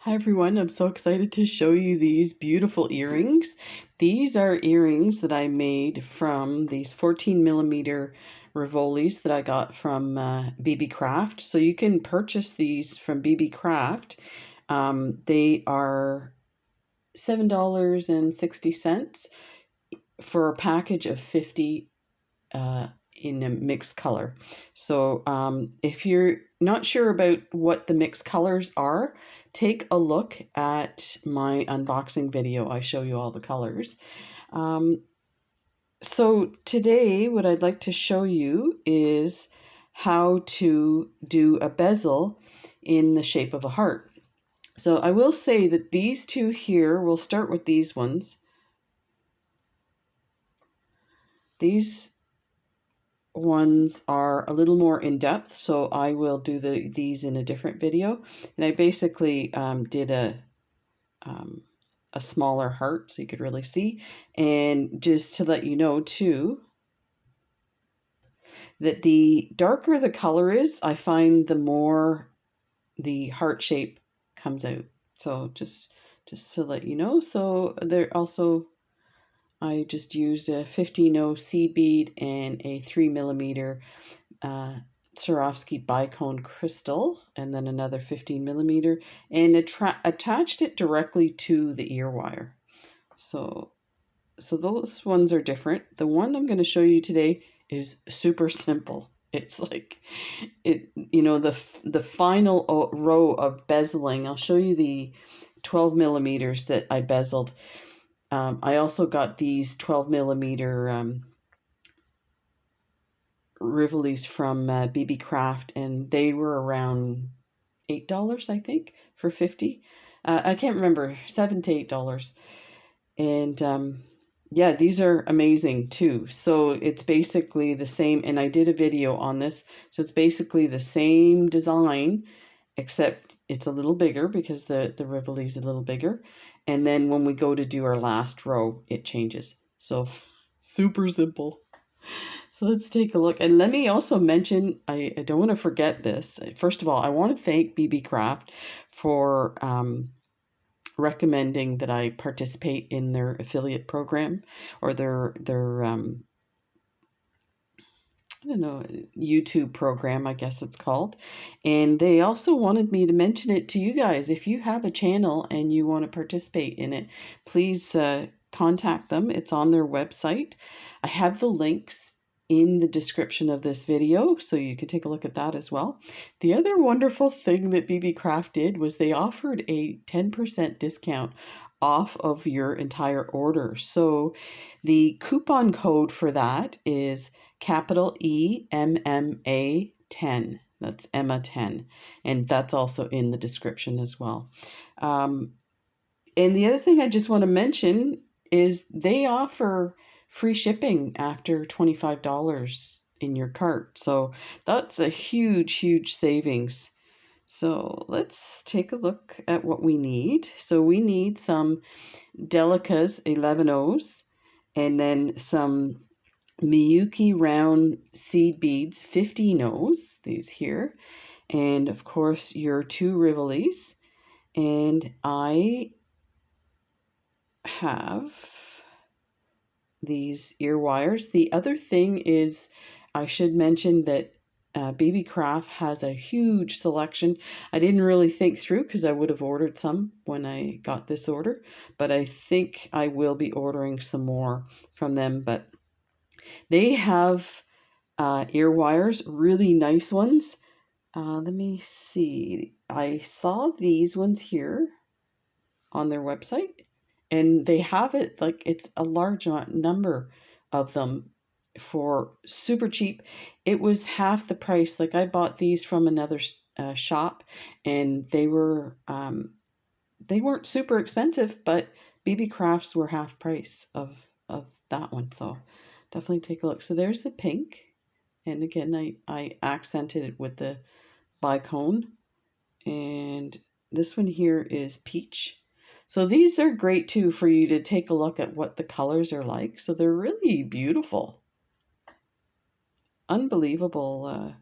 Hi everyone, I'm so excited to show you these beautiful earrings. These are earrings that I made from these 14mm Rivolis that I got from Beebeecraft. So you can purchase these from Beebeecraft. They are $7.60 for a package of 50 in a mixed color. So if you're not sure about what the mixed colors are, take a look at my unboxing video. I show you all the colors. So today what I'd like to show you is how to do a bezel in the shape of a heart. So I will say that these two here, we'll start with these ones. These ones are a little more in depth, so I will do these in a different video. And I basically did a smaller heart so you could really see. And just to let you know too, that the darker the color is, I find the more the heart shape comes out. So just to let you know. So there also, I just used a 15-0 seed bead and a 3mm Swarovski bicone crystal, and then another 15mm, and attached it directly to the ear wire. So those ones are different. The one I'm going to show you today is super simple. It's like the final row of bezeling. I'll show you the 12mm that I bezeled. I also got these 12mm Rivolis from Beebeecraft, and they were around $8, I think, for 50. I can't remember, $7 to $8. And yeah, these are amazing too. So it's basically the same, and I did a video on this. So it's basically the same design, except it's a little bigger because the Rivoli is a little bigger. And then when we go to do our last row, it changes. So super simple. So let's take a look. And let me also mention, I don't want to forget this. First of all, I want to thank Beebeecraft for recommending that I participate in their affiliate program, or their I don't know, YouTube program, I guess it's called. And they also wanted me to mention it to you guys. If you have a channel and you want to participate in it, please contact them. It's on their website. I have the links in the description of this video, so you can take a look at that as well. The other wonderful thing that Beebeecraft did was they offered a 10% discount off of your entire order. So the coupon code for that is capital EMMA 10. That's Emma 10. And that's also in the description as well. And the other thing I just want to mention is they offer free shipping after $25 in your cart. So that's a huge, huge savings. So let's take a look at what we need. So we need some Delica's 11Os, and then some Miyuki round seed beads 15Os, these here, and of course your two Rivolis. And I have these ear wires. The other thing is, I should mention that Beebeecraft has a huge selection. I didn't really think through because I would have ordered some when I got this order, but I think I will be ordering some more from them. But they have ear wires, really nice ones. Let me see. I saw these ones here on their website, and they have it like it's a large number of them for super cheap. It was half the price. Like I bought these from another shop, and they weren't super expensive, but Beebeecrafts were half price of that one. So definitely take a look. So there's the pink, and again I accented it with the bicone, and this one here is peach. So these are great too for you to take a look at what the colors are like. So they're really beautiful. Unbelievable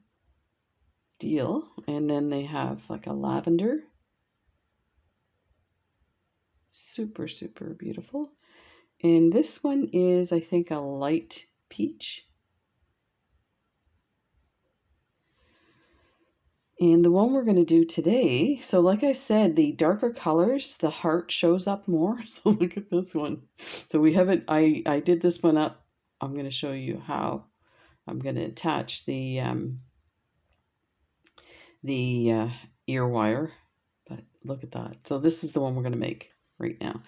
deal. And then they have like a lavender. super, super beautiful. And this one is, I think, a light peach. And the one we're going to do today, so like I said, the darker colors, the heart shows up more. So look at this one. So we haven't, I did this one up. I'm going to show you how I'm going to attach the ear wire. But look at that. So this is the one we're going to make right now.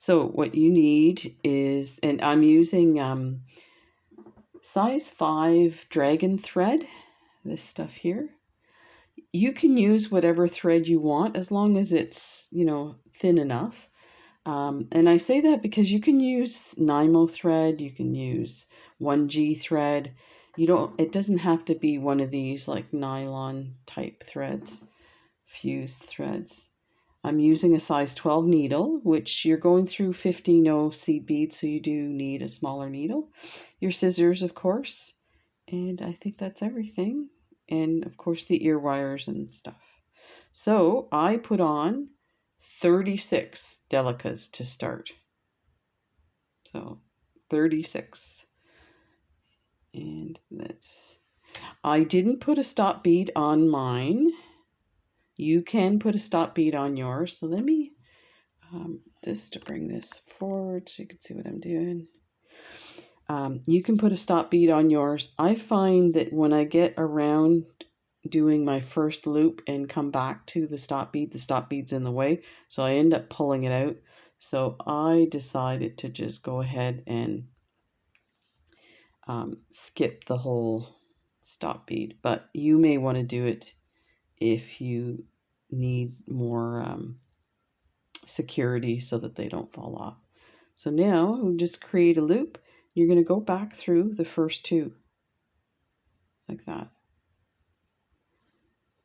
So what you need is, and I'm using size 5 dragon thread, this stuff here. You can use whatever thread you want as long as it's, you know, thin enough. And I say that because you can use Nymo thread, you can use 1G thread. It doesn't have to be one of these like nylon type threads, fused threads. I'm using a size 12 needle, which you're going through 50 seed beads, so you do need a smaller needle. Your scissors, of course, and I think that's everything. And of course the ear wires and stuff. So I put on 36 delicas to start. So 36. And I didn't put a stop bead on mine. You can put a stop bead on yours. So let me just to bring this forward so you can see what I'm doing. You can put a stop bead on yours. I find that when I get around doing my first loop and come back to the stop bead's in the way, so I end up pulling it out. So I decided to just go ahead and skip the whole stop bead, but you may want to do it if you need more security so that they don't fall off. So now we'll just create a loop. You're going to go back through the first two like that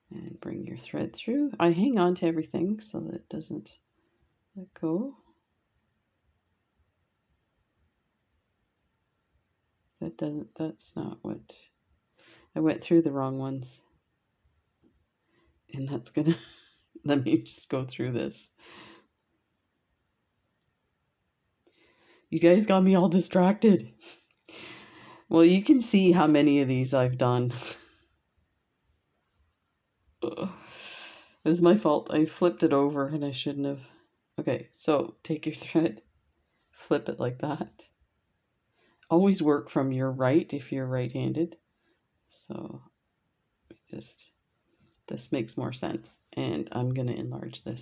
and bring your thread through. I hang on to everything so that it doesn't let go. That's not what, I went through the wrong ones. And that's gonna, let me just go through this. You guys got me all distracted. Well, you can see how many of these I've done. Ugh. It was my fault. I flipped it over and I shouldn't have. Okay, so take your thread, flip it like that. Always work from your right if you're right-handed. So this makes more sense. And I'm going to enlarge this.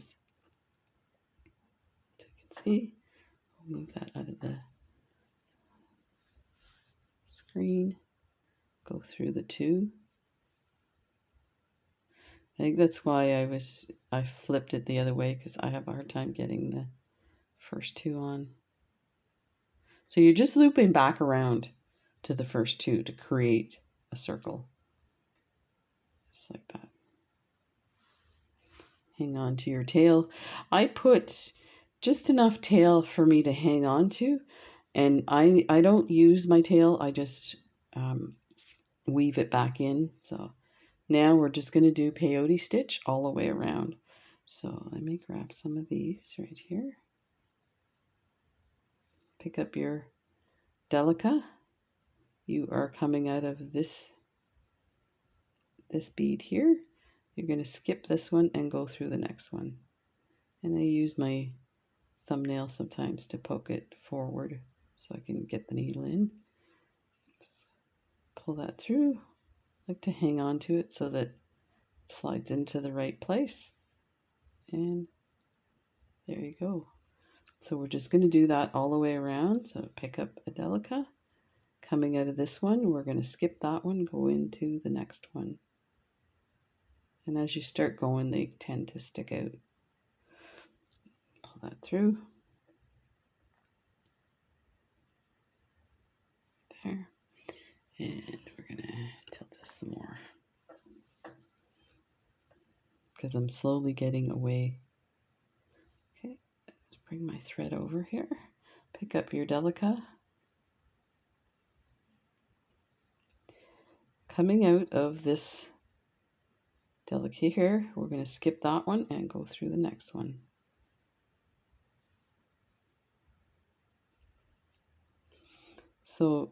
So you can see, I'll move that out of the screen. Go through the two. I think that's why I flipped it the other way, because I have a hard time getting the first two on. So you're just looping back around to the first two to create a circle. Just like that. Hang on to your tail. I put just enough tail for me to hang on to, and I don't use my tail. I just weave it back in. So now we're just going to do peyote stitch all the way around. So let me grab some of these right here. Pick up your delica. You are coming out of this bead here. You're going to skip this one and go through the next one. And I use my thumbnail sometimes to poke it forward so I can get the needle in. Pull that through. I like to hang on to it so that it slides into the right place. And there you go. So we're just going to do that all the way around. So pick up a delica. Coming out of this one, we're going to skip that one, go into the next one. And as you start going, they tend to stick out. Pull that through. There. And we're going to tilt this some more, because I'm slowly getting away. Okay, let's bring my thread over here. Pick up your delica. Coming out of this delica here, we're going to skip that one and go through the next one. So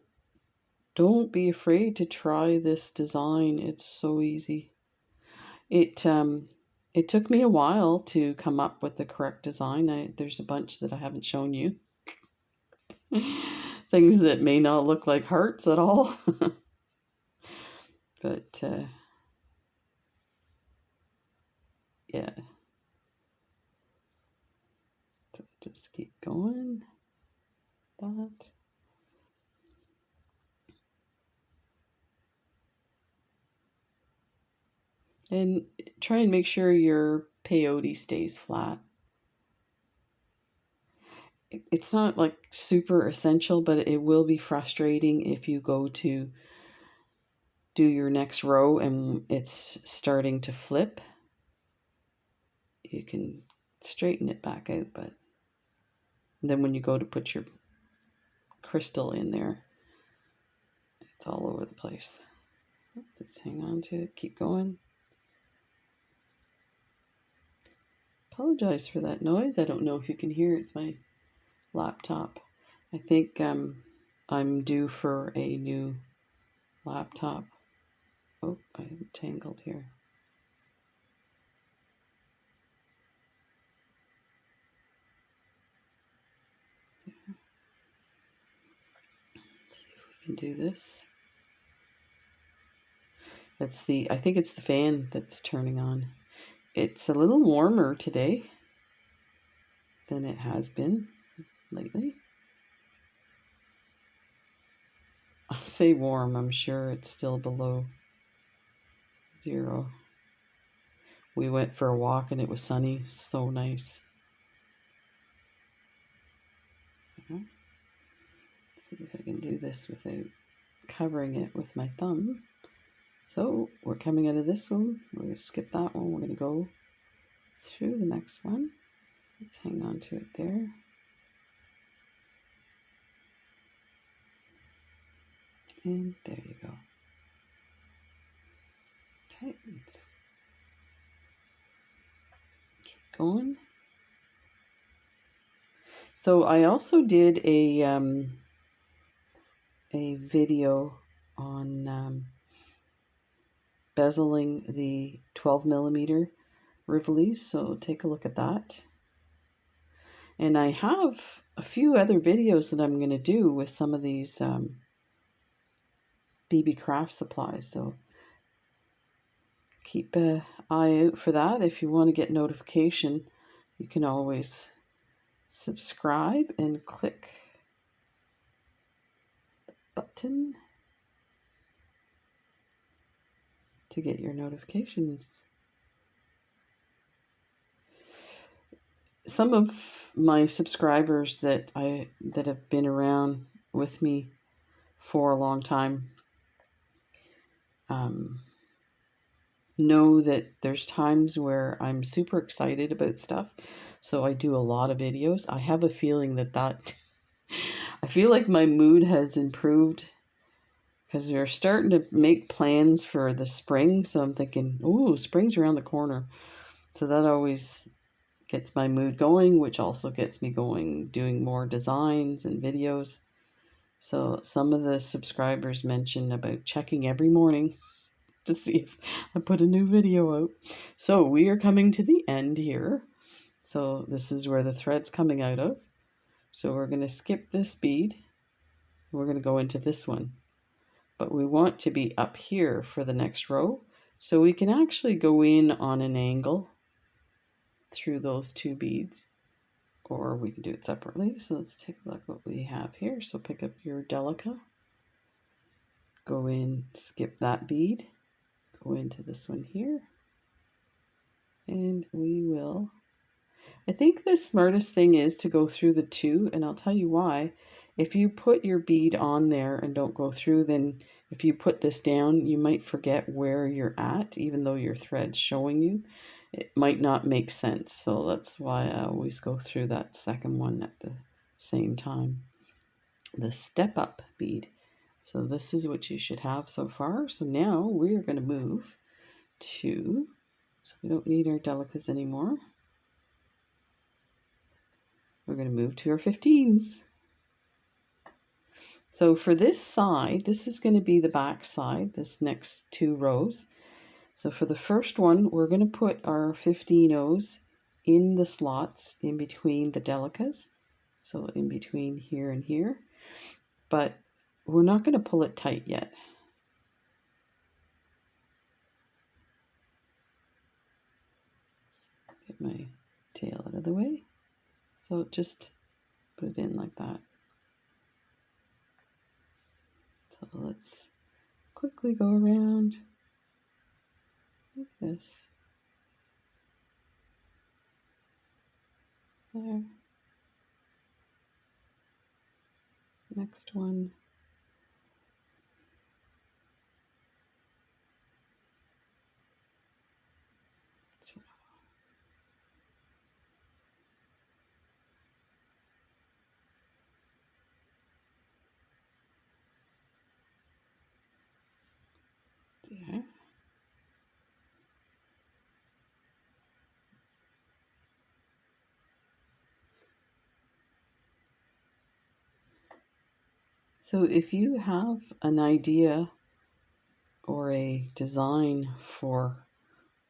don't be afraid to try this design. It's so easy. It took me a while to come up with the correct design. There's a bunch that I haven't shown you. Things that may not look like hearts at all. But yeah, so just keep going. That. And try and make sure your peyote stays flat. It's not like super essential, but it will be frustrating if you go to do your next row and it's starting to flip. You can straighten it back out, but then when you go to put your crystal in there, it's all over the place. Just hang on to it, keep going. Apologize for that noise. I don't know if you can hear it. It's my laptop. I think I'm due for a new laptop. Oh, I'm tangled here. Let's see if we can do this. I think it's the fan that's turning on. It's a little warmer today than it has been lately. I say warm, I'm sure it's still below 0. We went for a walk and it was sunny, so nice. Let's see if I can do this without covering it with my thumb. So we're coming out of this one. We're going to skip that one. We're going to go through the next one. Let's hang on to it there. And there you go. Okay, let's keep going. So I also did a video on bezeling the 12mm Rivolis, so take a look at that. And I have a few other videos that I'm going to do with some of these Beebeecraft supplies, so keep an eye out for that. If you want to get notification, you can always subscribe and click the button to get your notifications. Some of my subscribers that have been around with me for a long time know that there's times where I'm super excited about stuff, so I do a lot of videos. I have a feeling that I feel like my mood has improved because we're starting to make plans for the spring, so I'm thinking, ooh, spring's around the corner. So that always gets my mood going, which also gets me going doing more designs and videos. So some of the subscribers mentioned about checking every morning to see if I put a new video out. So we are coming to the end here. So this is where the thread's coming out of. So we're going to skip this bead. We're going to go into this one. But we want to be up here for the next row. So we can actually go in on an angle through those 2 beads. Or we can do it separately. So let's take a look what we have here. So pick up your Delica. Go in, skip that bead. Go into this one here. And we will, I think the smartest thing is to go through the 2, and I'll tell you why. If you put your bead on there and don't go through, then if you put this down, you might forget where you're at, even though your thread's showing you. It might not make sense, so that's why I always go through that second one at the same time. The step up bead. So this is what you should have so far. So now we're going to move to, so we don't need our Delicas anymore. We're going to move to our 15s. So for this side, this is going to be the back side, this next 2 rows. So for the first one, we're going to put our 15 O's in the slots in between the delicas. So in between here and here. But we're not going to pull it tight yet. Get my tail out of the way. So just put it in like that. So let's quickly go around like this. There. Next one. There. So if you have an idea or a design for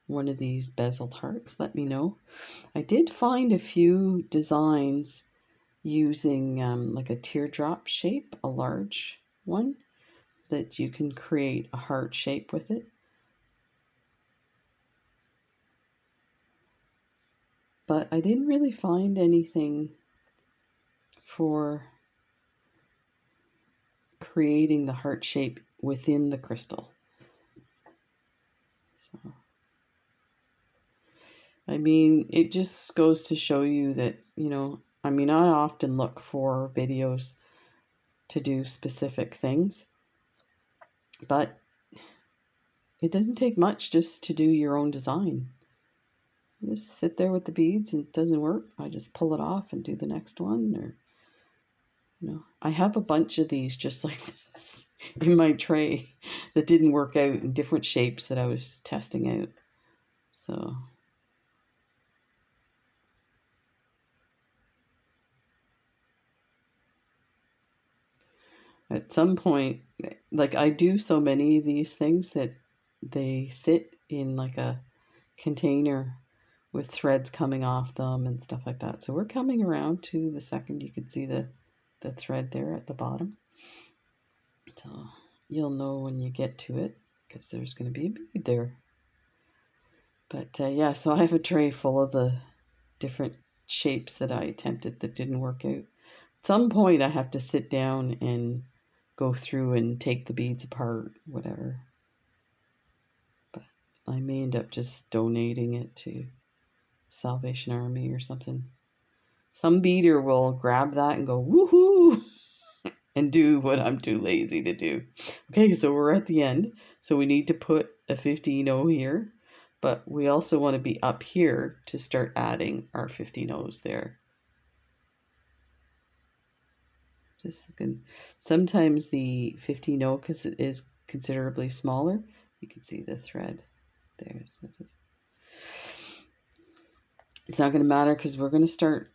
one of these bezeled hearts, let me know. I did find a few designs using like a teardrop shape, a large one, that you can create a heart shape with it. But I didn't really find anything for creating the heart shape within the crystal. So, I mean, it just goes to show you that, you know, I mean, I often look for videos to do specific things, but it doesn't take much just to do your own design. You just sit there with the beads and it doesn't work, I just pull it off and do the next one. Or, you know, I have a bunch of these just like this in my tray that didn't work out in different shapes that I was testing out. So at some point, like I do so many of these things that they sit in like a container with threads coming off them and stuff like that. So we're coming around to the second. You can see the thread there at the bottom. So you'll know when you get to it because there's going to be a bead there. But yeah, so I have a tray full of the different shapes that I attempted that didn't work out. At some point I have to sit down and go through and take the beads apart, whatever. But I may end up just donating it to Salvation Army or something. Some beater will grab that and go, woohoo, and do what I'm too lazy to do. Okay, so we're at the end. So we need to put a 15-0 here, but we also want to be up here to start adding our 15-0s there. Just looking. Sometimes the 15-0, because it is considerably smaller, you can see the thread there. So just, it's not going to matter because we're going to start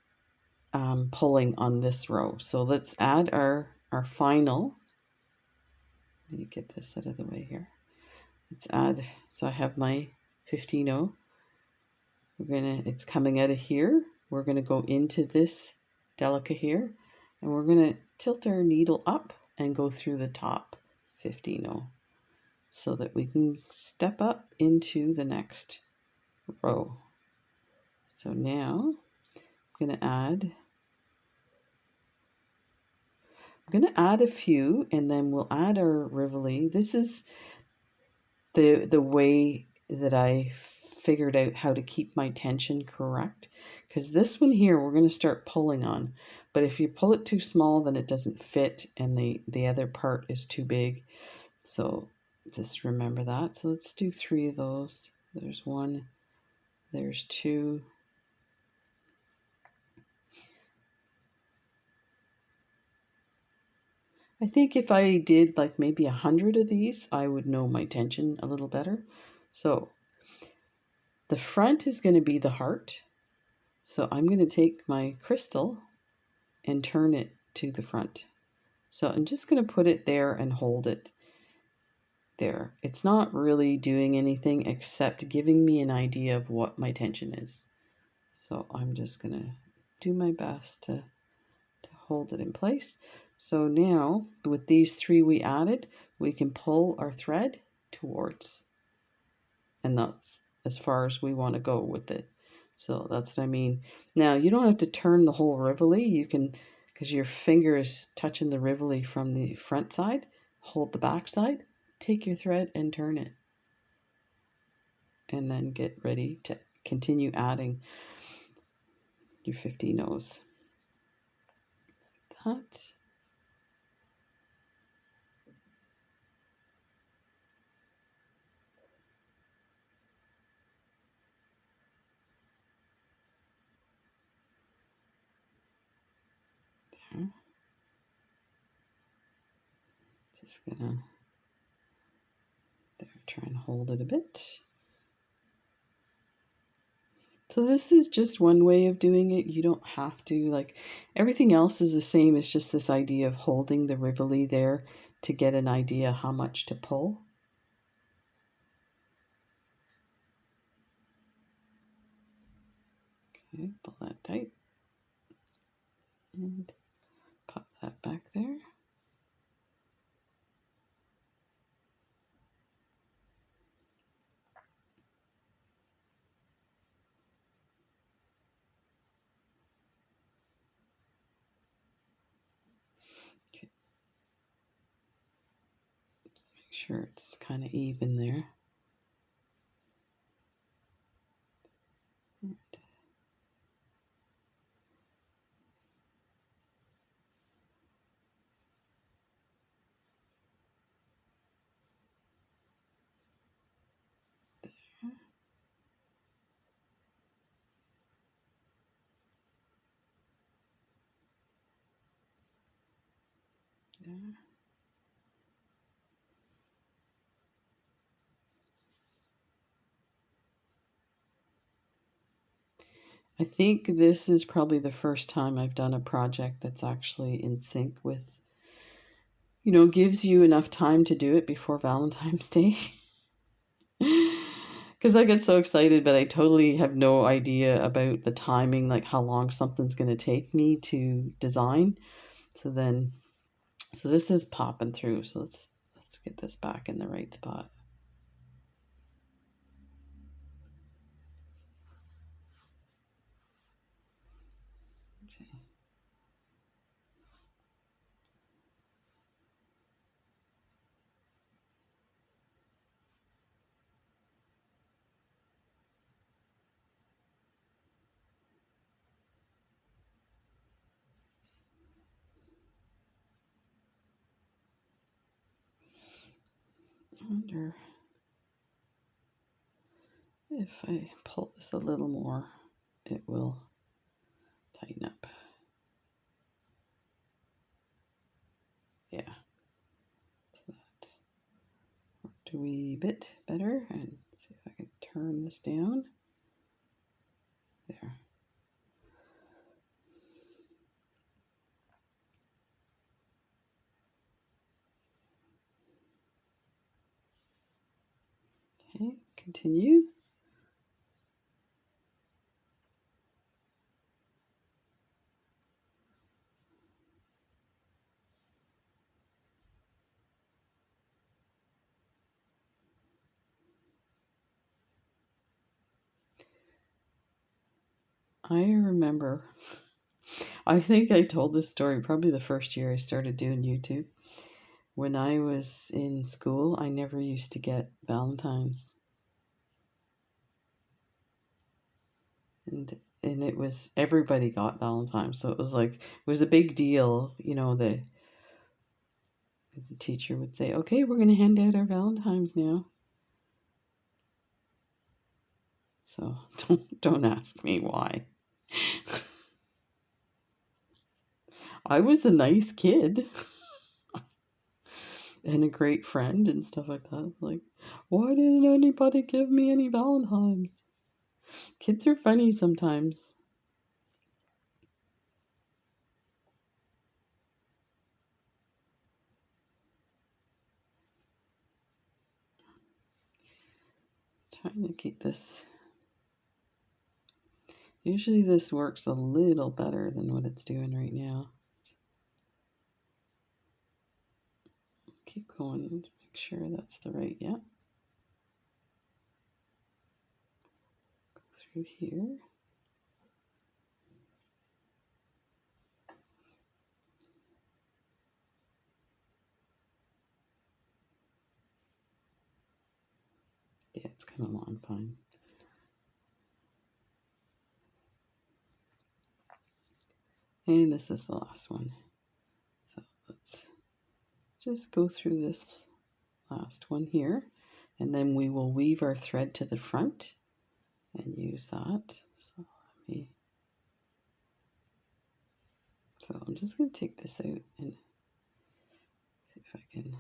pulling on this row. So let's add our final. Let me get this out of the way here. Let's add, so I have my 15-0. It's coming out of here. We're gonna go into this delica here, and we're gonna tilt our needle up and go through the top 15-0 so that we can step up into the next row. So now I'm gonna add a few, and then we'll add our Rivoli. This is the way that I figured out how to keep my tension correct, because this one here we're going to start pulling on, but if you pull it too small then it doesn't fit and the other part is too big. So just remember that. So let's do 3 of those. There's 1, there's 2, I think if I did like maybe 100 of these I would know my tension a little better. So the front is going to be the heart. So I'm going to take my crystal and turn it to the front. So I'm just going to put it there and hold it there. It's not really doing anything except giving me an idea of what my tension is. So I'm just going to do my best to hold it in place. So now with these 3 we added, we can pull our thread towards, and that's as far as we want to go with it. So that's what I mean. Now you don't have to turn the whole Rivoli. You can, because your finger is touching the Rivoli from the front side, hold the back side, take your thread and turn it. And then get ready to continue adding your 50 rows. That. There. Just gonna try and hold it a bit. So this is just one way of doing it. You don't have to, like, everything else is the same. It's just this idea of holding the Rivoli there to get an idea how much to pull. Okay, pull that tight and pop that back there. Okay. Just make sure it's kind of even there. There. I think this is probably the first time I've done a project that's actually in sync with, you know, gives you enough time to do it before Valentine's Day. Because I get so excited, but I totally have no idea about the timing, like how long something's going to take me to design. So this is popping through. So let's get this back in the right spot. Okay. I wonder if I pull this a little more, it will tighten up. Yeah. So that worked a wee bit better. And see if I can turn this down. There. Okay, continue. I remember, I think I told this story probably the first year I started doing YouTube. When I was in school, I never used to get Valentines. And it was, everybody got Valentines. So it was like, it was a big deal, you know, the teacher would say, okay, we're going to hand out our Valentines now. So don't ask me why. I was a nice kid and a great friend and stuff like that. Like, why didn't anybody give me any Valentines? Kids are funny sometimes. Trying to keep this. Usually this works a little better than what it's doing right now. Keep going to make sure that's the right, yeah. Go through here. Yeah, it's kind of long, fine. And this is the last one. So let's just go through this last one here, and then we will weave our thread to the front and use that. So I'm just going to take this out and see if I can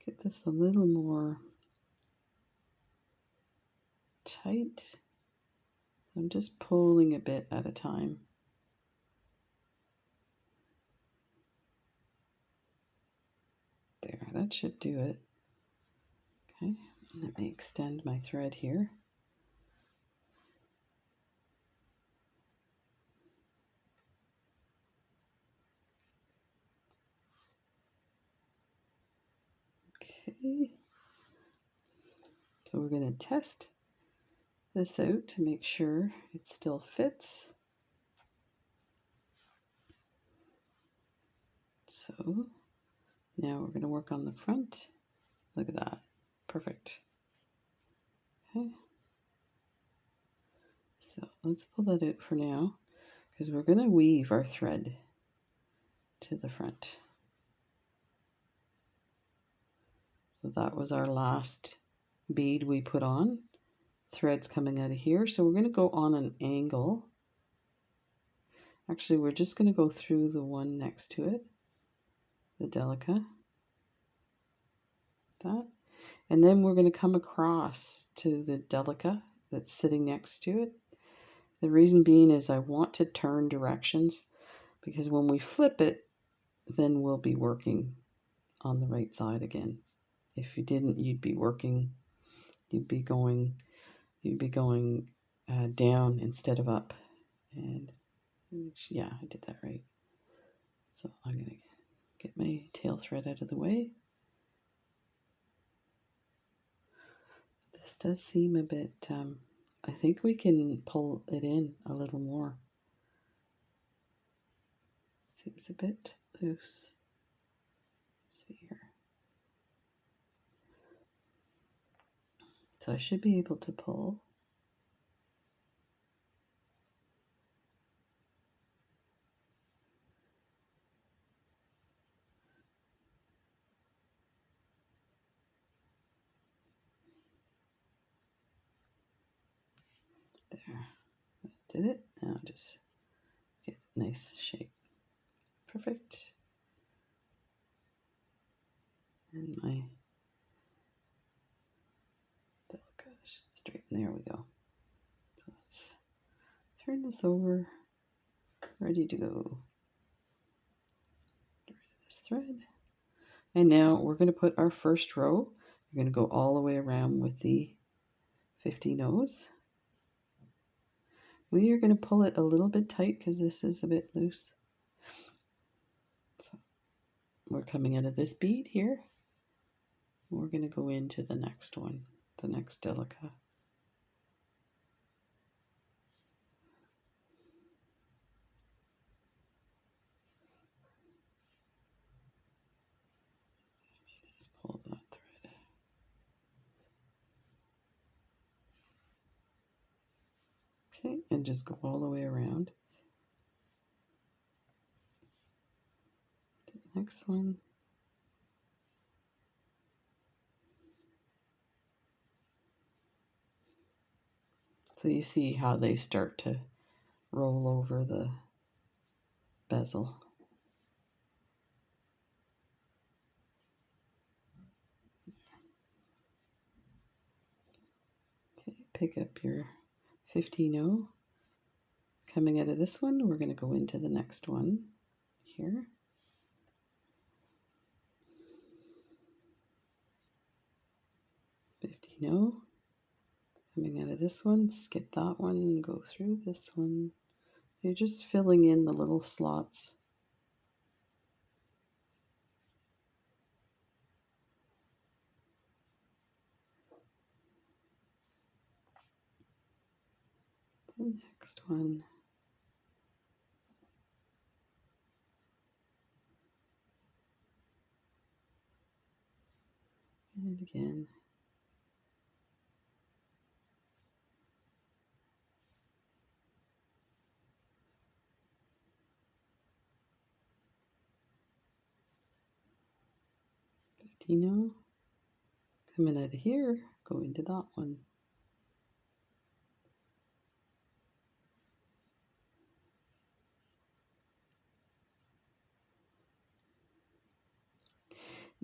get this a little more tight. I'm just pulling a bit at a time. There, that should do it. Okay, let me extend my thread here. Okay, so we're going to test this out to make sure it still fits. So now we're going to work on the front. Look at that, perfect. Okay, so let's pull that out for now because we're going to weave our thread to the front. So that was our last bead we put on. Threads coming out of here. So we're going to go on an angle. Actually, we're just going to go through the one next to it, the delica. That. And then we're going to come across to the delica that's sitting next to it. The reason being is I want to turn directions because when we flip it, then we'll be working on the right side again. If you didn't, you'd be going down instead of up. And yeah, I did that right. So I'm going to get my tail thread out of the way. This does seem a bit, I think we can pull it in a little more. Seems a bit loose. Let's see here. So I should be able to pull. There, that did it. Now just get a nice shape. Perfect. And my delicate straight. There we go. So let's turn this over. Ready to go. Get rid of this thread. And now we're going to put our first row. We're going to go all the way around with the 50 nose. We are going to pull it a little bit tight because this is a bit loose. So we're coming out of this bead here. We're going to go into the next one, the next delica. Just pull that thread. Okay, and just go all the way around. The next one. So you see how they start to roll over the bezel. Okay, pick up your 15-0. Coming out of this one, we're going to go into the next one here. No. Coming out of this one, skip that one and go through this one. You're just filling in the little slots. The next one. And again. Coming out of here, go into that one.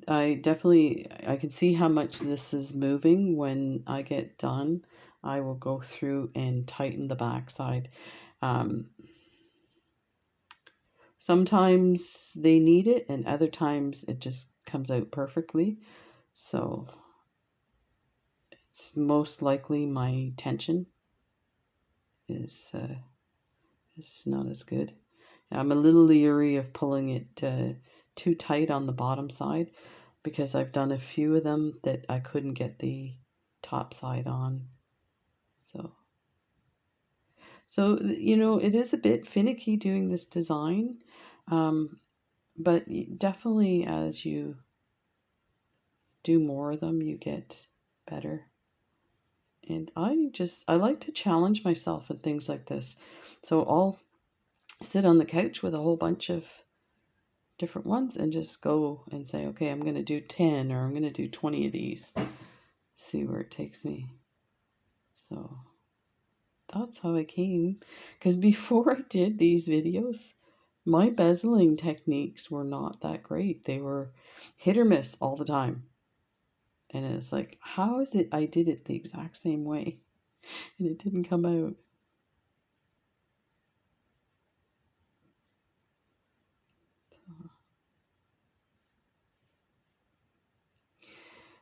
I can see how much this is moving. When I get done, I will go through and tighten the back side. Sometimes they need it, and other times it just comes out perfectly. So it's most likely my tension is not as good. I'm a little leery of pulling it too tight on the bottom side, because I've done a few of them that I couldn't get the top side on. So you know, it is a bit finicky doing this design, but definitely as you do more of them, you get better. And I like to challenge myself in things like this. So I'll sit on the couch with a whole bunch of different ones and just go and say, okay, I'm going to do 10 or I'm going to do 20 of these. See where it takes me. So that's how I came. Because before I did these videos, my bezeling techniques were not that great. They were hit or miss all the time. And it's like, how is it I did it the exact same way and it didn't come out?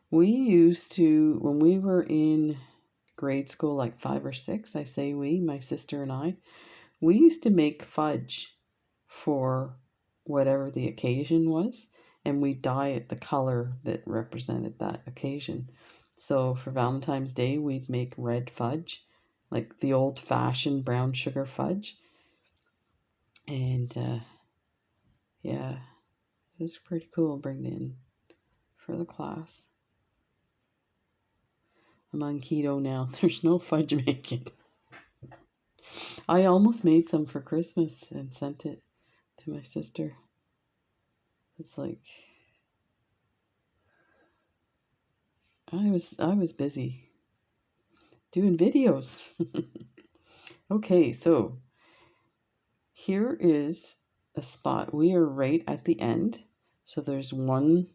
We used to, when we were in grade school, like 5 or 6, I say we, my sister and I, we used to make fudge for whatever the occasion was, and we dye it the color that represented that occasion. So for Valentine's Day, we'd make red fudge, like the old-fashioned brown sugar fudge. And yeah, it was pretty cool bringing it in for the class. I'm on keto now. There's no fudge making. I almost made some for Christmas and sent it to my sister. It's like I was busy doing videos. Okay, so here is a spot. We are right at the end. So there's one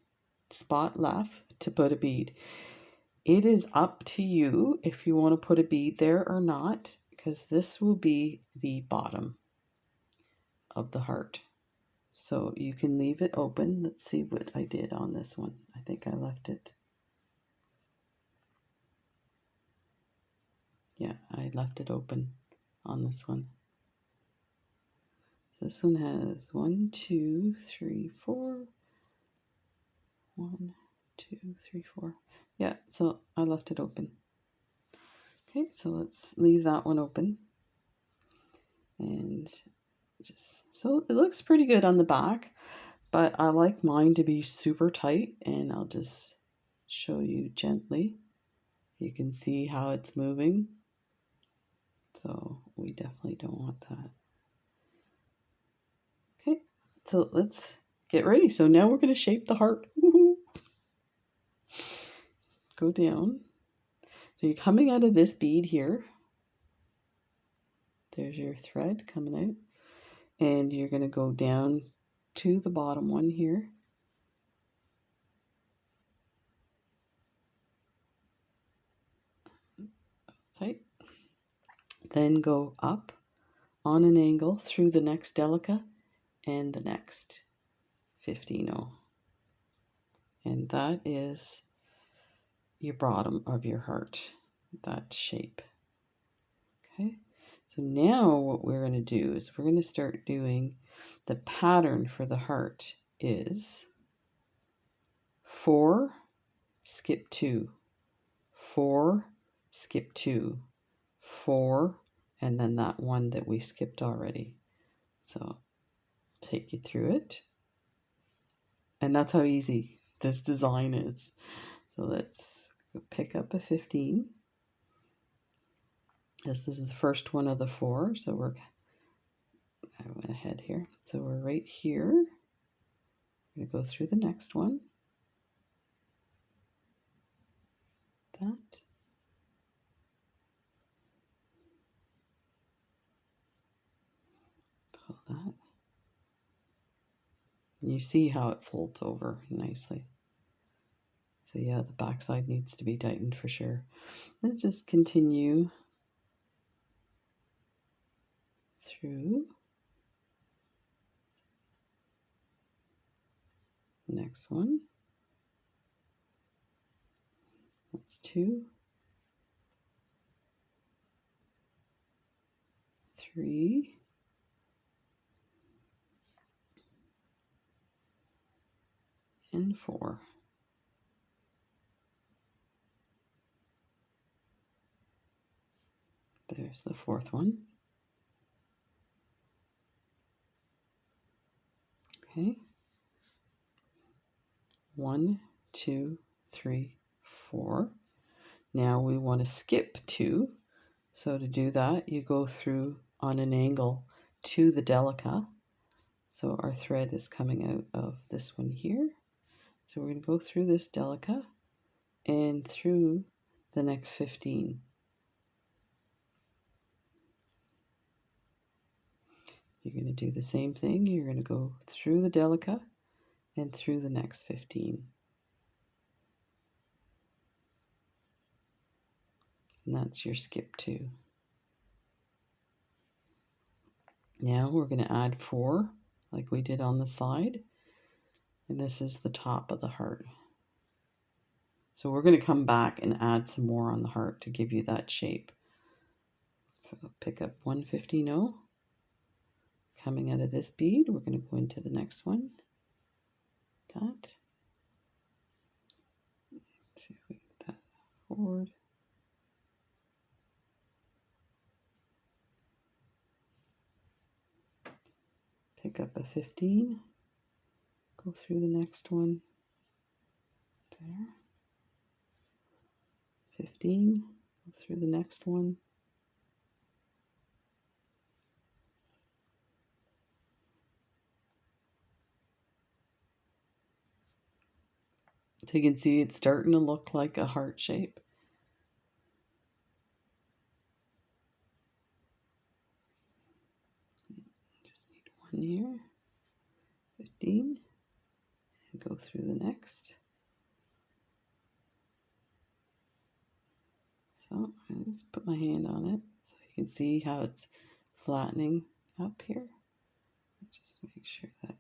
spot left to put a bead. It is up to you if you want to put a bead there or not, because this will be the bottom of the heart. So you can leave it open. Let's see what I did on this one. I think I left it. Yeah, I left it open on this one. This one has 1, 2, 3, 4. 1, 2, 3, 4. Yeah, so I left it open. Okay, so let's leave that one open. And just, so it looks pretty good on the back, but I like mine to be super tight, and I'll just show you gently. You can see how it's moving. So we definitely don't want that. Okay, so let's get ready. So now we're going to shape the heart. Woohoo! Go down. So you're coming out of this bead here. There's your thread coming out. And you're going to go down to the bottom one here. Tight. Then go up on an angle through the next delica and the next 15-0. And that is your bottom of your heart. that shape. Okay, so now what we're going to do is we're going to start doing the pattern for the heart is 4, skip 2, 4, skip 2, 4, and then that one that we skipped already. So I'll take you through it. And that's how easy this design is. So let's pick up a 15. This is the first one of the 4, so I went ahead here. So we're right here. I'm going to go through the next one. That. Pull that. And you see how it folds over nicely. So yeah, the back side needs to be tightened for sure. Let's just continue through. Next one. That's 2, 3, and 4. There's the 4th one. Okay. 1, 2, 3, 4. Now we want to skip 2. So to do that, you go through on an angle to the delica. So our thread is coming out of this one here. So we're going to go through this delica and through the next 15. You're going to do the same thing. You're going to go through the delica and through the next 15. And that's your skip 2. Now we're going to add 4 like we did on the side. And this is the top of the heart. So we're going to come back and add some more on the heart to give you that shape. So pick up 150. Coming out of this bead, we're going to go into the next one. That. See if we get that forward. Pick up a 15. Go through the next one. There. 15. Go through the next one. So you can see it's starting to look like a heart shape. Just need one here. 15. And go through the next. So I just put my hand on it so you can see how it's flattening up here. Just make sure that's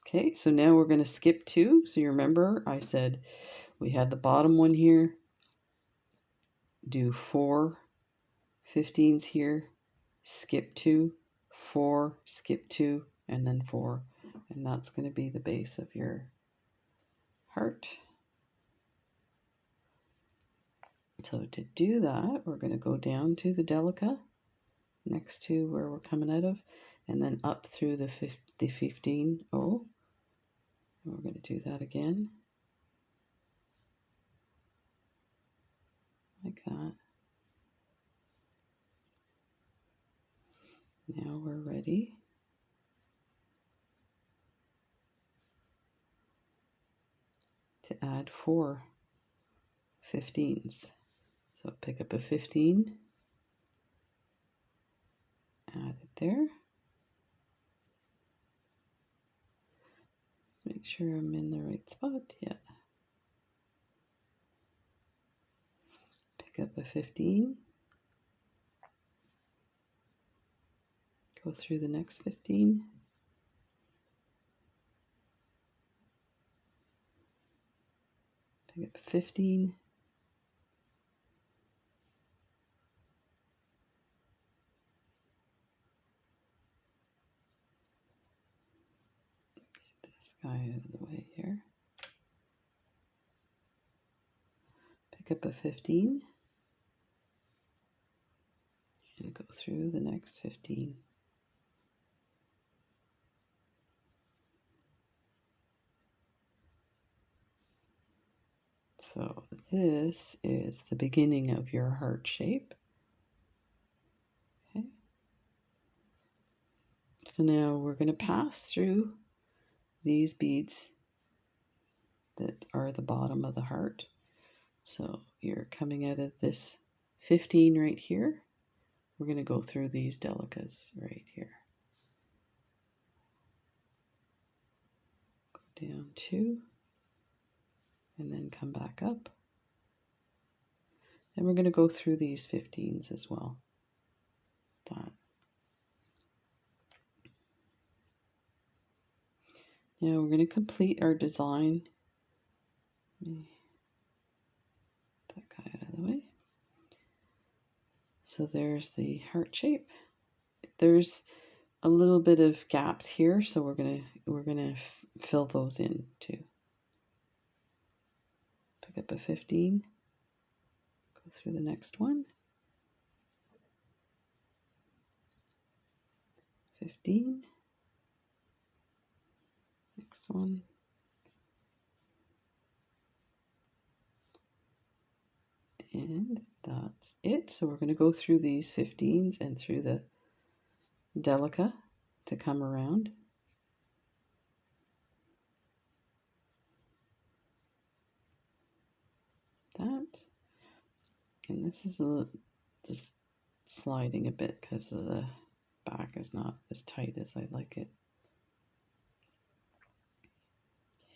okay. So now we're going to skip 2. So you remember I said we had the bottom one here, do 4 15s here, skip 2, 4, skip 2, and then 4. And that's going to be the base of your heart. So to do that, we're going to go down to the delica next to where we're coming out of, and then up through the 15. Oh, and we're going to do that again, like that. Now we're ready to add 4 15s. So pick up a 15, add it there. Make sure I'm in the right spot. Yeah. Pick up a 15, go through the next 15, Pick up 15. Get this guy out of the way here. Pick up a 15. And go through the next 15. So this is the beginning of your heart shape. Okay. So now we're going to pass through these beads that are the bottom of the heart. So you're coming out of this 15 right here. We're going to go through these delicas right here. Go down 2 and then come back up. And we're going to go through these 15s as well. That. Now we're going to complete our design. Let me put that guy out of the way. So there's the heart shape. There's a little bit of gaps here, so we're gonna fill those in too. Pick up a 15. Go through the next one. 15. Next one. And that's it. So we're going to go through these 15s and through the delica to come around. That. And this is just sliding a bit because the back is not as tight as I like it.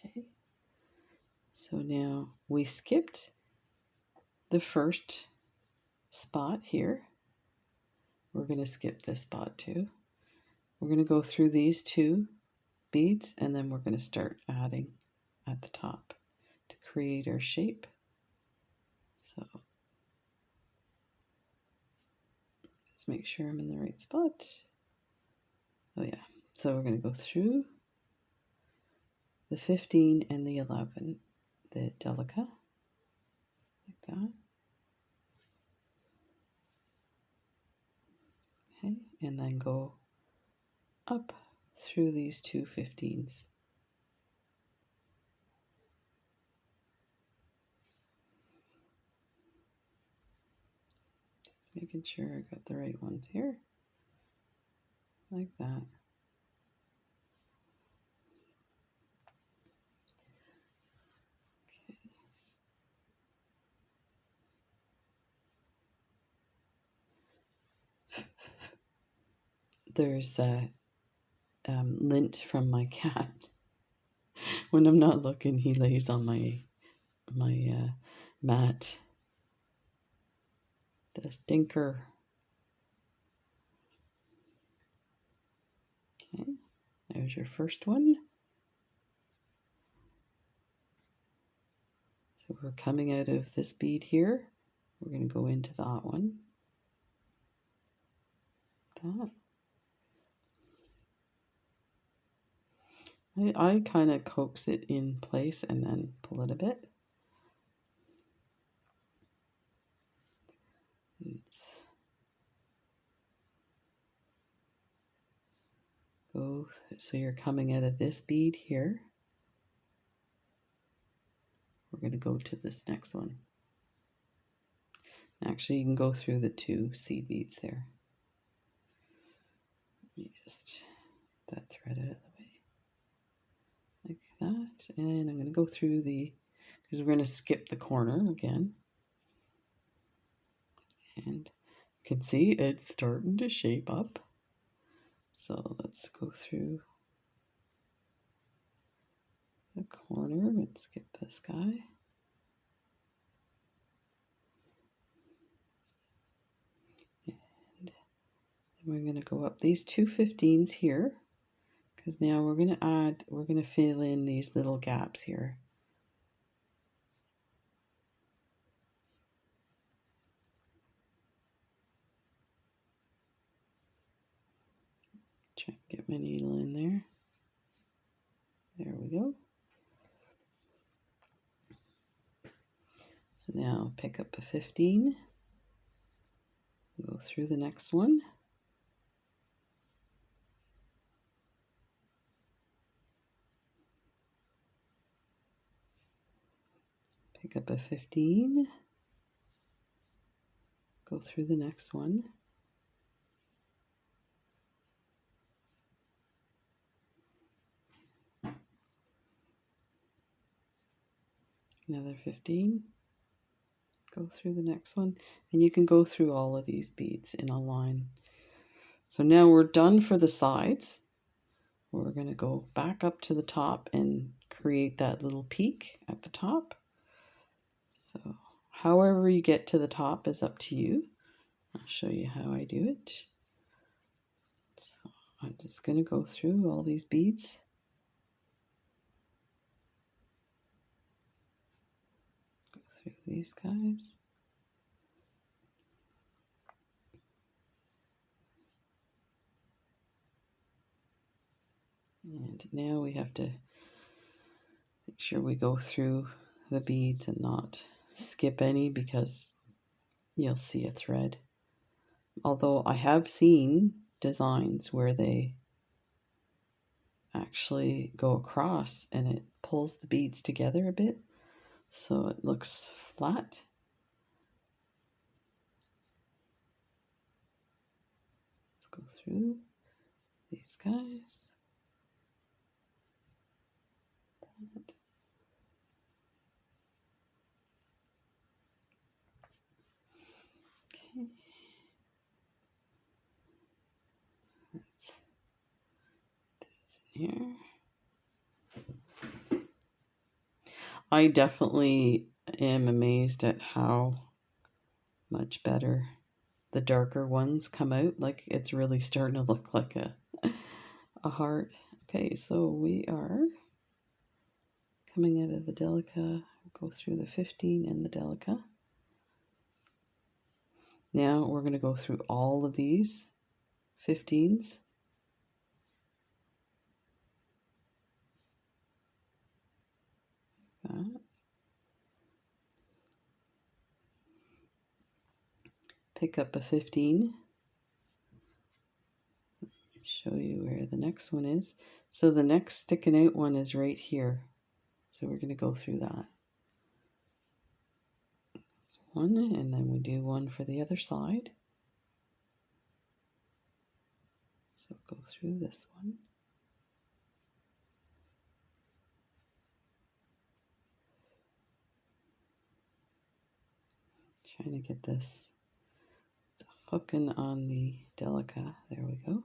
Okay. So now we skipped the first spot here. We're going to skip this spot too. We're going to go through these 2 beads and then we're going to start adding at the top to create our shape. So just make sure I'm in the right spot. Oh yeah. So we're going to go through the 15 and the 11, the delica, like that. Okay, and then go up through these 2 15s. Just making sure I got the right ones here, like that. There's lint from my cat. When I'm not looking, he lays on my mat. The stinker. Okay, there's your first one. So we're coming out of this bead here. We're going to go into that one. That. I kind of coax it in place and then pull it a bit. Go, so you're coming out of this bead here. We're going to go to this next one. Actually, you can go through the 2 seed beads there. Let me just get that thread out of the way. Like that. And I'm going to go through because we're going to skip the corner again. And you can see it's starting to shape up. So let's go through the corner and skip this guy. And we're going to go up these 2 15s here, because now we're going to fill in these little gaps here. get my needle in there. There we go. So now pick up a 15, go through the next one. Pick up a 15, go through the next one. Another 15, go through the next one, and you can go through all of these beads in a line. So now we're done for the sides. We're going to go back up to the top and create that little peak at the top. So however you get to the top is up to you. I'll show you how I do it. So I'm just going to go through all these beads. Go through these guys. And now we have to make sure we go through the beads and not skip any, because you'll see a thread. Although I have seen designs where they actually go across and it pulls the beads together a bit, so it looks flat. Let's go through these guys. Okay. Here. I definitely am amazed at how much better the darker ones come out. Like, it's really starting to look like a heart. Okay, so we are coming out of the Delica, go through the 15 and the Delica. Now we're going to go through all of these 15s. Pick up a 15. Show you where the next one is. So the next sticking out one is right here. So we're going to go through that. That's one, and then we do one for the other side. So go through this one. Trying to get this. It's hooking on the Delica. There we go.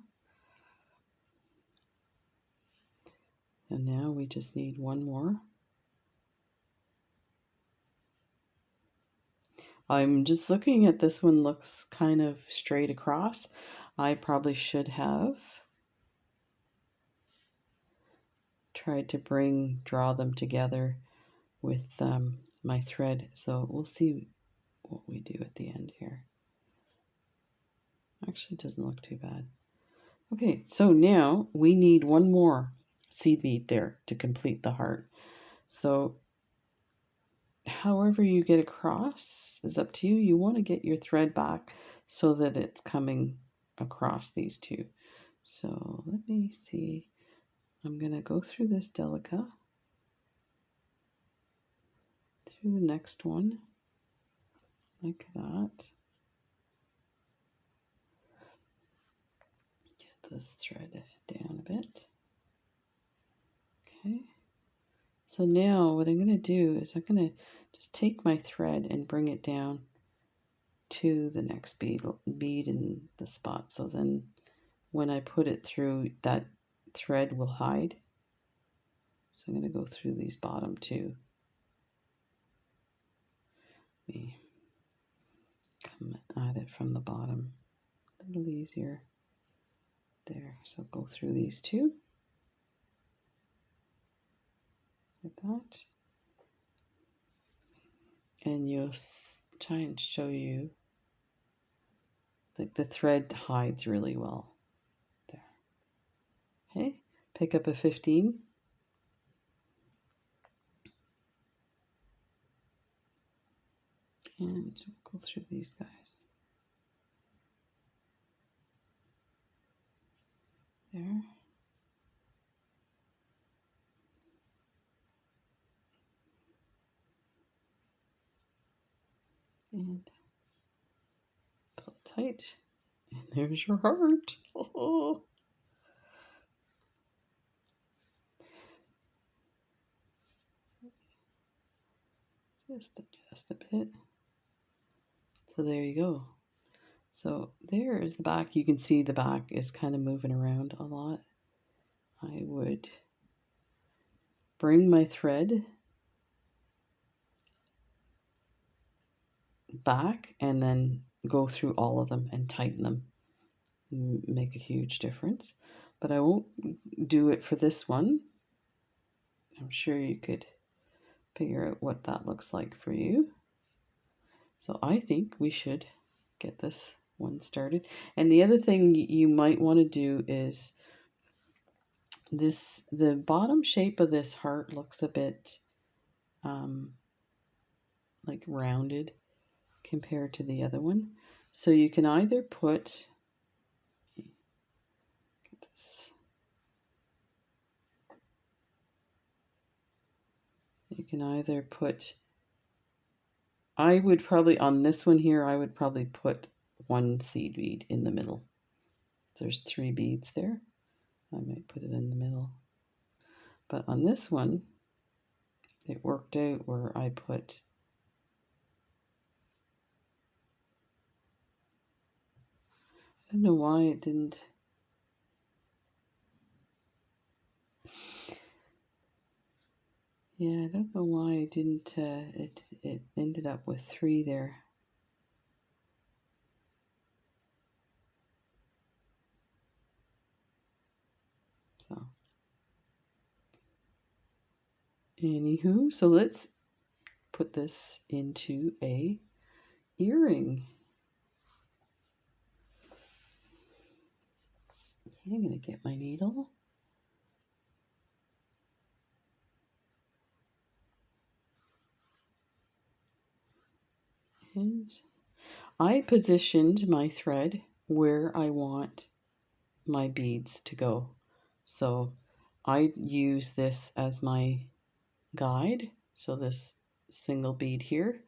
And now we just need one more. I'm just looking at this one, looks kind of straight across. I probably should have tried to draw them together with my thread. So we'll see what we do at the end here. Actually, it doesn't look too bad. Okay, so now we need one more seed bead there to complete the heart. So however you get across is up to you. You want to get your thread back so that it's coming across these two. So let me see. I'm going to go through this Delica, through the next one, like that. Get this thread down a bit. Okay. So now what I'm going to do is I'm going to just take my thread and bring it down to the next bead in the spot. So then when I put it through, that thread will hide. So I'm going to go through these bottom two. We come at it from the bottom. A little easier there. So go through these two. Like that. And you'll try and show you, like, the thread hides really well there. pick up a 15. And go through these guys. There. And pull tight. And there's your heart. Oh. Just adjust a bit. So there you go. So there is the back. You can see the back is kind of moving around a lot. I would bring my thread back and then go through all of them and tighten them. Make a huge difference. But I won't do it for this one. I'm sure you could figure out what that looks like for you. So I think we should get this one started. And the other thing you might want to do is the bottom shape of this heart looks a bit like rounded compared to the other one. So you can either put I would probably, on this one here, I would probably put one seed bead in the middle. There's 3 beads there. I might put it in the middle. But on this one, it worked out where I put I don't know why it didn't. Yeah, I don't know why it didn't. It ended up with 3 there. So, anywho, so let's put this into a earring. Okay, I'm gonna get my needle. And I positioned my thread where I want my beads to go. So I use this as my guide. So this single bead here,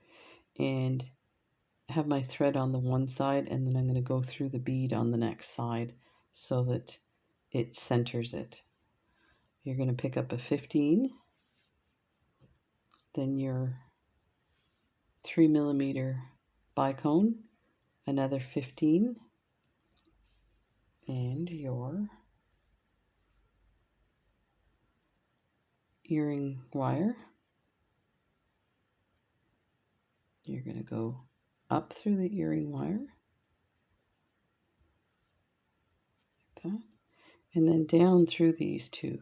and have my thread on the one side, and then I'm going to go through the bead on the next side so that it centers it. You're going to pick up a 15, then your 3mm bicone, another 15, and your earring wire. You're going to go up through the earring wire, like that, and then down through these 2,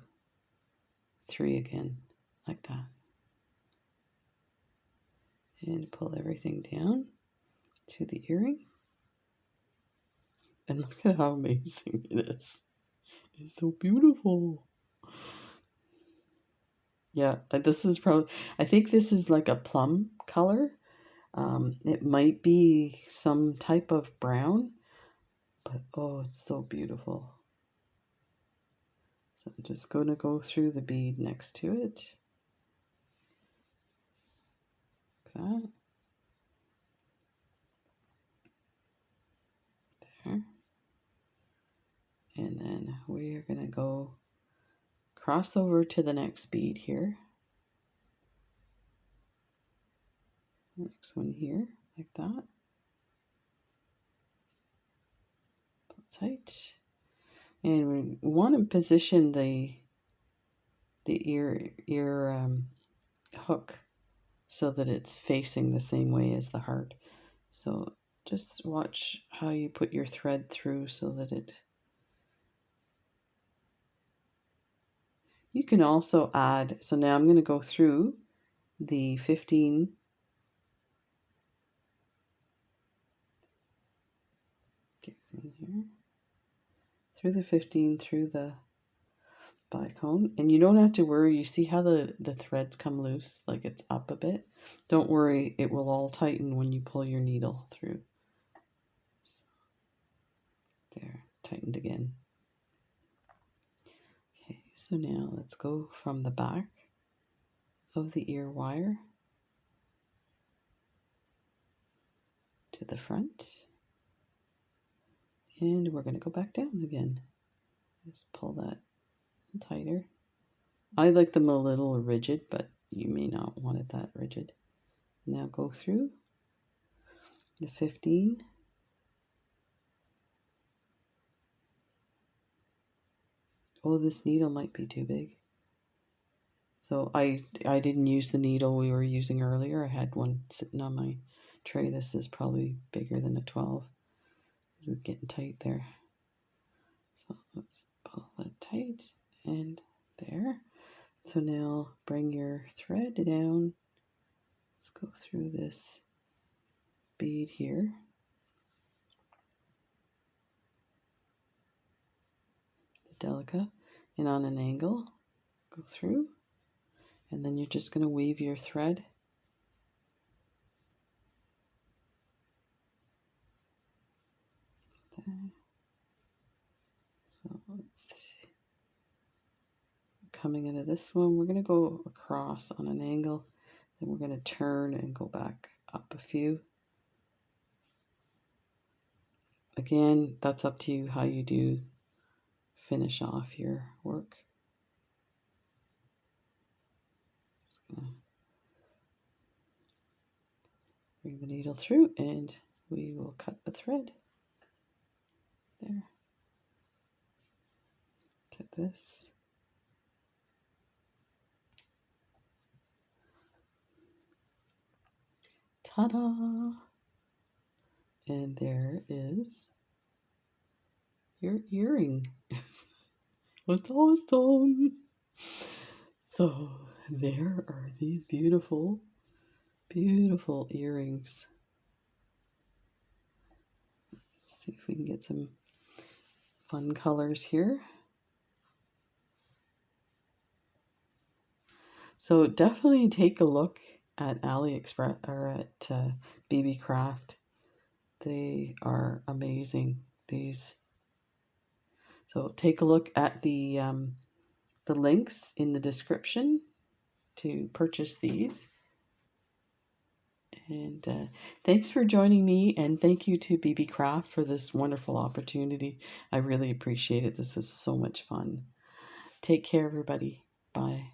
3 again, like that. And pull everything down to the earring. And look at how amazing it is. It's so beautiful. Yeah, this is probably, I think this is like a plum color. It might be some type of brown, but oh, it's so beautiful. So I'm just going to go through the bead next to it. Like that. There. And then we are going to go cross over to the next bead here. Next one here, like that. Pull tight. And we want to position the ear hook so that it's facing the same way as the heart. So just watch how you put your thread through so that it. You can also add, so now I'm going to go through the 15 get in here, through the 15, through the bicone. And you don't have to worry. You see how the threads come loose, like it's up a bit? Don't worry, it will all tighten when you pull your needle through. There, tightened again. Okay, so now let's go from the back of the ear wire to the front. And we're going to go back down again. Just pull that tighter. I like them a little rigid, but you may not want it that rigid. Now go through the 15. Oh, this needle might be too big. So I didn't use the needle we were using earlier. I had one sitting on my tray. This is probably bigger than a 12. This is getting tight there. So let's pull that tight and there. So now bring your thread down. Let's go through this bead here. The delica, and on an angle, go through. And then you're just going to weave your thread. There. So let's see. Coming into this one, we're going to go across on an angle. Then we're going to turn and go back up a few. Again, that's up to you how you do finish off your work. Bring the needle through and we will cut the thread. There. Cut this. Ta-da! And there is your earring. It's awesome! So there are these beautiful, beautiful earrings. Let's see if we can get some fun colors here. So definitely take a look at Aliexpress or at Beebeecraft. They are amazing. These. So take a look at the links in the description to purchase these. And thanks for joining me, and thank you to Beebeecraft for this wonderful opportunity. I really appreciate it. This is so much fun. Take care, everybody. Bye.